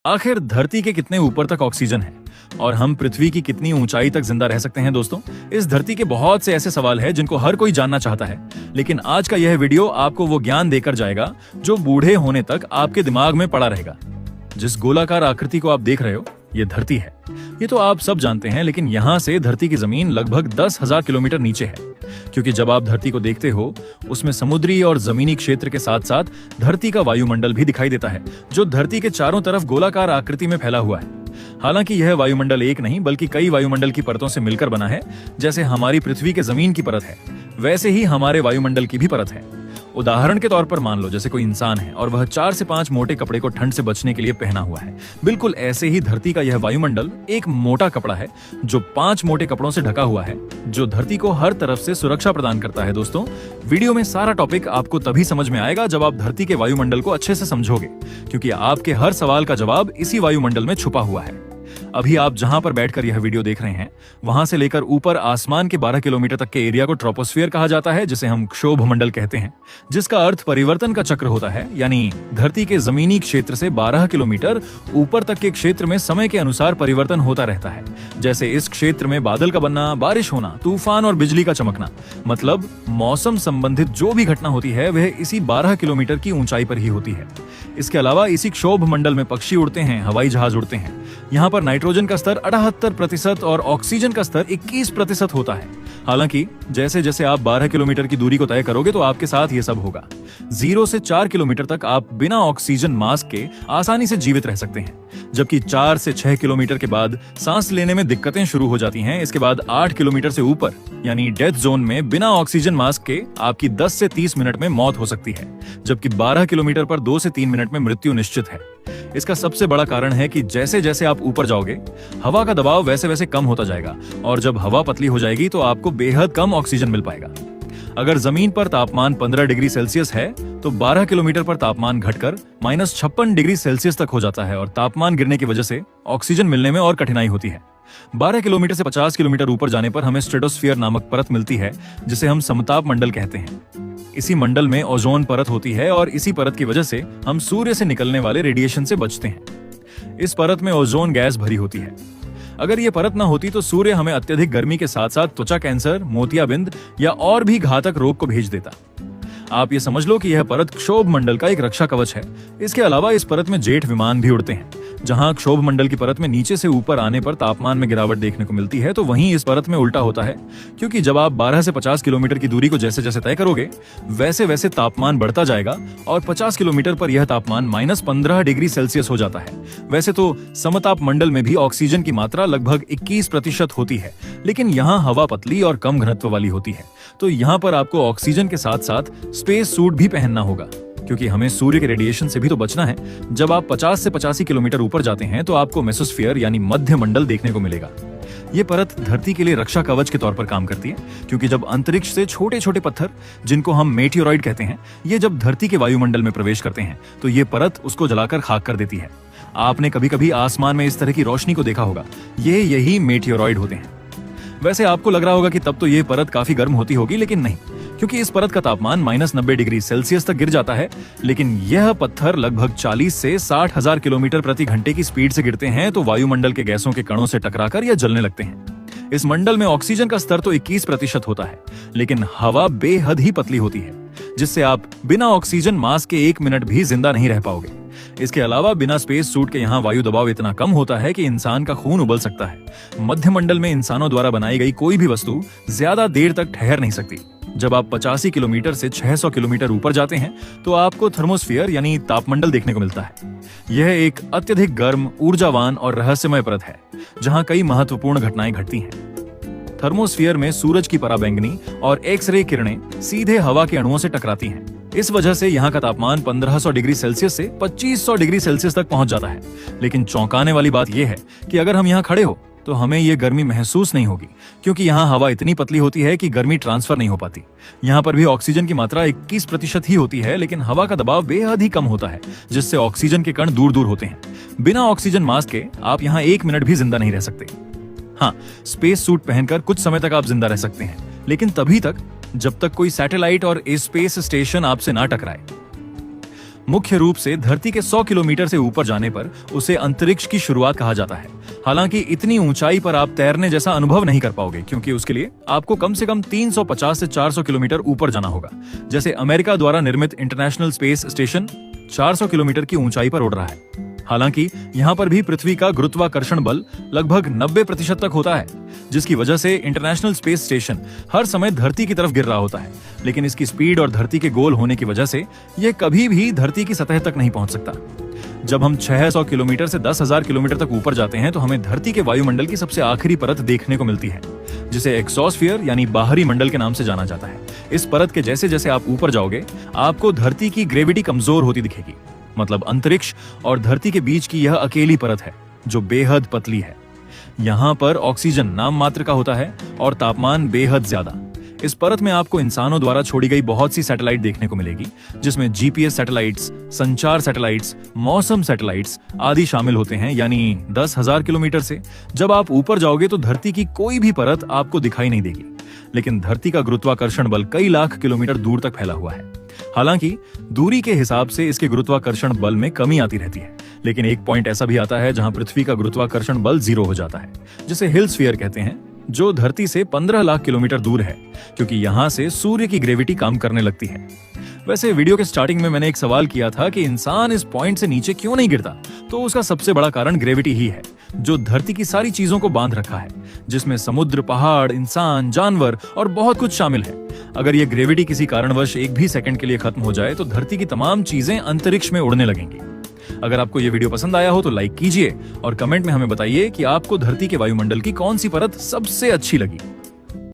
आखिर धरती के कितने ऊपर तक ऑक्सीजन है और हम पृथ्वी की कितनी ऊंचाई तक जिंदा रह सकते हैं दोस्तों? इस धरती के बहुत से ऐसे सवाल हैं जिनको हर कोई जानना चाहता है, लेकिन आज का यह वीडियो आपको वो ज्ञान देकर जाएगा जो बूढ़े होने तक आपके दिमाग में पड़ा रहेगा। जिस गोलाकार आकृति को आप देख रहे हो, ये धरती है। ये तो आप सब जानते हैं, लेकिन यहाँ से धरती की जमीन लगभग 10,000 किलोमीटर नीचे है, क्योंकि जब आप धरती को देखते हो उसमें समुद्री और जमीनी क्षेत्र के साथ साथ धरती का वायुमंडल भी दिखाई देता है, जो धरती के चारों तरफ गोलाकार आकृति में फैला हुआ है। हालांकि यह वायुमंडल एक नहीं बल्कि कई वायुमंडल की परतों से मिलकर बना है। जैसे हमारी पृथ्वी के जमीन की परत है, वैसे ही हमारे वायुमंडल की भी परत है। उदाहरण के तौर पर मान लो जैसे कोई इंसान है और वह 4 से 5 मोटे कपड़े को ठंड से बचने के लिए पहना हुआ है। बिल्कुल ऐसे ही धरती का यह वायुमंडल एक मोटा कपड़ा है जो 5 मोटे कपड़ों से ढका हुआ है, जो धरती को हर तरफ से सुरक्षा प्रदान करता है। दोस्तों, वीडियो में सारा टॉपिक आपको तभी समझ में आएगा जब आप धरती के वायुमंडल को अच्छे से समझोगे, क्योंकि आपके हर सवाल का जवाब इसी वायुमंडल में छुपा हुआ है। अभी आप जहां पर बैठकर यह वीडियो देख रहे हैं, वहां से लेकर ऊपर आसमान के 12 किलोमीटर तक के एरिया को ट्रोपोस्फियर कहा जाता है, जिसे हम क्षोभ मंडल कहते हैं, जिसका अर्थ परिवर्तन का चक्र होता है। यानी धरती के जमीनी क्षेत्र से 12 किलोमीटर ऊपर तक के क्षेत्र में समय के अनुसार परिवर्तन होता रहता है। जैसे इस क्षेत्र में बादल का बनना, बारिश होना, तूफान और बिजली का चमकना, मतलब मौसम संबंधित जो भी घटना होती है वह इसी 12 किलोमीटर की ऊंचाई पर ही होती है। इसके अलावा इसी क्षोभ मंडल में पक्षी उड़ते हैं, हवाई जहाज उड़ते हैं। यहाँ पर नाइट्रोजन का स्तर 78% और ऑक्सीजन का स्तर 21% होता है। हालांकि जैसे जैसे आप 12 किलोमीटर की दूरी को तय करोगे तो आपके साथ ये सब होगा। 0 से 4 किलोमीटर तक आप बिना ऑक्सीजन मास्क के आसानी से जीवित रह सकते हैं, जबकि 4 से 6 किलोमीटर के बाद सांस लेने में दिक्कतें शुरू हो जाती हैं। इसके बाद 8 किलोमीटर से ऊपर यानी डेथ जोन में बिना ऑक्सीजन मास्क के आपकी 10 से 30 मिनट में मौत हो सकती है, जबकि 12 किलोमीटर पर 2 से 3 मिनट में मृत्यु निश्चित है। इसका सबसे बड़ा कारण है कि जैसे जैसे आप ऊपर जाओगे, हवा का दबाव वैसे वैसे कम होता जाएगा, और जब हवा पतली हो जाएगी तो आपको बेहद कम ऑक्सीजन मिल पाएगा। अगर जमीन पर तापमान 15 डिग्री सेल्सियस है तो 12 किलोमीटर पर तापमान घटकर -56 डिग्री सेल्सियस तक हो जाता है, और तापमान गिरने की वजह से ऑक्सीजन मिलने में और कठिनाई होती है। 12 किलोमीटर से 50 किलोमीटर ऊपर जाने पर हमें स्ट्रेटोस्फीयर नामक परत मिलती है, जिसे हम समताप मंडल कहते हैं। इसी मंडल में ओजोन परत होती है, और इसी परत की वजह से हम सूर्य से निकलने वाले रेडिएशन से बचते हैं। इस परत में ओजोन गैस भरी होती है। अगर ये परत न होती तो सूर्य हमें अत्यधिक गर्मी के साथ साथ त्वचा कैंसर, मोतियाबिंद या और भी घातक रोग को भेज देता। आप ये समझ लो कि यह परत क्षोभ मंडल का एक रक्षा कवच है। इसके अलावा इस परत में जेट विमान भी उड़ते हैं। जहां क्षोभ मंडल की परत में नीचे से ऊपर आने पर तापमान में गिरावट देखने को मिलती है, तो वहीं इस परत में उल्टा होता है, क्योंकि जब आप 12 से 50 किलोमीटर की दूरी को जैसे जैसे तय करोगे वैसे वैसे तापमान बढ़ता जाएगा, और 50 किलोमीटर पर यह तापमान -15 डिग्री सेल्सियस हो जाता है। वैसे तो समताप मंडल में भी ऑक्सीजन की मात्रा लगभग 21% होती है, लेकिन यहाँ हवा पतली और कम घनत्व वाली होती है, तो यहाँ पर आपको ऑक्सीजन के साथ साथ स्पेस सूट भी पहनना होगा, क्योंकि हमें सूर्य के रेडिएशन से भी तो बचना है। जब आप 50 से 85 किलोमीटर ऊपर जाते हैं तो आपको मेसोस्फीयर यानी मध्य मंडल देखने को मिलेगा। ये परत धरती के लिए रक्षा कवच के तौर पर काम करती है, क्योंकि जब अंतरिक्ष से छोटे छोटे पत्थर, जिनको हम मेटियोरॉइड कहते हैं, ये जब धरती के वायुमंडल में प्रवेश करते हैं तो ये परत उसको जलाकर खाक कर देती है। आपने कभी कभी आसमान में इस तरह की रोशनी को देखा होगा, यही मेटियोरॉइड होते हैं। वैसे आपको लग रहा होगा कि तब तो ये परत काफी गर्म होती होगी, लेकिन नहीं, क्योंकि इस परत का तापमान -90 डिग्री सेल्सियस तक गिर जाता है। लेकिन यह पत्थर लगभग 40 से 60 हजार किलोमीटर प्रति घंटे की स्पीड से गिरते हैं, तो वायुमंडल के गैसों के कणों से टकराकर यह जलने लगते हैं। इस मंडल में ऑक्सीजन का स्तर तो 21% होता है, लेकिन हवा बेहद ही पतली होती है, जिससे आप बिना ऑक्सीजन मास्क के 1 मिनट भी जिंदा नहीं रह पाओगे। इसके अलावा बिना स्पेस सूट के यहाँ वायु दबाव इतना कम होता है कि इंसान का खून उबल सकता है। मध्य मंडल में इंसानों द्वारा बनाई गई कोई भी वस्तु ज्यादा देर तक ठहर नहीं सकती। जब आप 85 किलोमीटर से 600 किलोमीटर ऊपर जाते हैं तो आपको थर्मोस्फीयर यानी तापमंडल देखने को मिलता है। यह एक अत्यधिक गर्म, ऊर्जावान और रहस्यमय परत है, जहां कई महत्वपूर्ण घटनाएं घटती हैं। थर्मोस्फीयर में सूरज की पराबैंगनी और एक्स-रे किरणें सीधे हवा के अणुओं से टकराती हैं। इस वजह से यहाँ का तापमान 1500 डिग्री सेल्सियस से 2500 डिग्री सेल्सियस तक पहुंच जाता है। लेकिन चौंकाने वाली बात यह है कि अगर हम यहाँ खड़े हो तो हमें ये गर्मी महसूस नहीं होगी, क्योंकि यहाँ हवा इतनी पतली होती है कि गर्मी ट्रांसफर नहीं हो पाती। यहाँ पर भी ऑक्सीजन की मात्रा 21% ही होती है, लेकिन हवा का दबाव बेहद ही कम होता है, जिससे ऑक्सीजन के कण दूर दूर होते हैं। बिना ऑक्सीजन मास्क के आप यहाँ 1 मिनट भी जिंदा नहीं रह सकते। हाँ, स्पेस सूट पहनकर कुछ समय तक आप जिंदा रह सकते हैं, लेकिन तभी तक जब तक कोई सैटेलाइट और स्पेस स्टेशन आपसे ना टकराए। मुख्य रूप से धरती के 100 किलोमीटर से ऊपर जाने पर उसे अंतरिक्ष की शुरुआत कहा जाता है। हालांकि इतनी ऊंचाई पर आप तैरने जैसा अनुभव नहीं कर पाओगे, क्योंकि उसके लिए आपको कम से कम 350 से 400 किलोमीटर ऊपर जाना होगा। जैसे अमेरिका द्वारा निर्मित इंटरनेशनल स्पेस स्टेशन 400 किलोमीटर की ऊंचाई पर उड़ रहा है। हालांकि यहाँ पर भी पृथ्वी का गुरुत्वाकर्षण बल लगभग 90% तक होता है, जिसकी वजह से इंटरनेशनल स्पेस स्टेशन हर समय धरती की तरफ गिर रहा होता है। लेकिन इसकी स्पीड और धरती के गोल होने की वजह से यह कभी भी धरती की सतह तक नहीं पहुंच सकता। जब हम 600 किलोमीटर से 10,000 किलोमीटर तक ऊपर जाते हैं तो हमें धरती के वायुमंडल की सबसे आखिरी परत देखने को मिलती है, जिसे एक्सोस्फीयर यानी बाहरी मंडल के नाम से जाना जाता है। इस परत के जैसे जैसे आप ऊपर जाओगे, आपको धरती की ग्रेविटी कमजोर होती दिखेगी। मतलब अंतरिक्ष और धरती के बीच की यह अकेली परत है जो बेहद पतली है। यहाँ पर ऑक्सीजन नाम मात्र का होता है और तापमान बेहद ज्यादा। इस परत में आपको इंसानों द्वारा छोड़ी गई बहुत सी सैटेलाइट देखने को मिलेगी, जिसमें जीपीएस सैटेलाइट्स, संचार सैटेलाइट्स, मौसम सैटेलाइट्स आदि शामिल होते हैं। यानी 10,000 किलोमीटर से जब आप ऊपर जाओगे तो धरती की कोई भी परत आपको दिखाई नहीं देगी। लेकिन धरती का गुरुत्वाकर्षण बल कई लाख किलोमीटर दूर तक फैला हुआ है। हालांकि दूरी के हिसाब से इसके गुरुत्वाकर्षण बल में कमी आती रहती है, लेकिन एक पॉइंट ऐसा भी आता है जहां पृथ्वी का गुरुत्वाकर्षण बल 0 हो जाता है, जिसे हिल स्फीयर कहते हैं, जो धरती से 15 लाख किलोमीटर दूर है, क्योंकि यहां से सूर्य की ग्रेविटी काम करने लगती है। वैसे वीडियो के स्टार्टिंग में मैंने एक सवाल किया था कि इंसान इस पॉइंट से नीचे क्यों नहीं गिरता, तो उसका सबसे बड़ा कारण ग्रेविटी ही है, जो धरती की सारी चीजों को बांध रखा है, जिसमें समुद्र, पहाड़, इंसान, जानवर और बहुत कुछ शामिल है। अगर ये ग्रेविटी किसी कारणवश एक भी सेकंड के लिए खत्म हो जाए तो धरती की तमाम चीजें अंतरिक्ष में उड़ने लगेंगी। अगर आपको ये वीडियो पसंद आया हो तो लाइक कीजिए और कमेंट में हमें बताइए कि आपको धरती के वायुमंडल की कौन सी परत सबसे अच्छी लगी।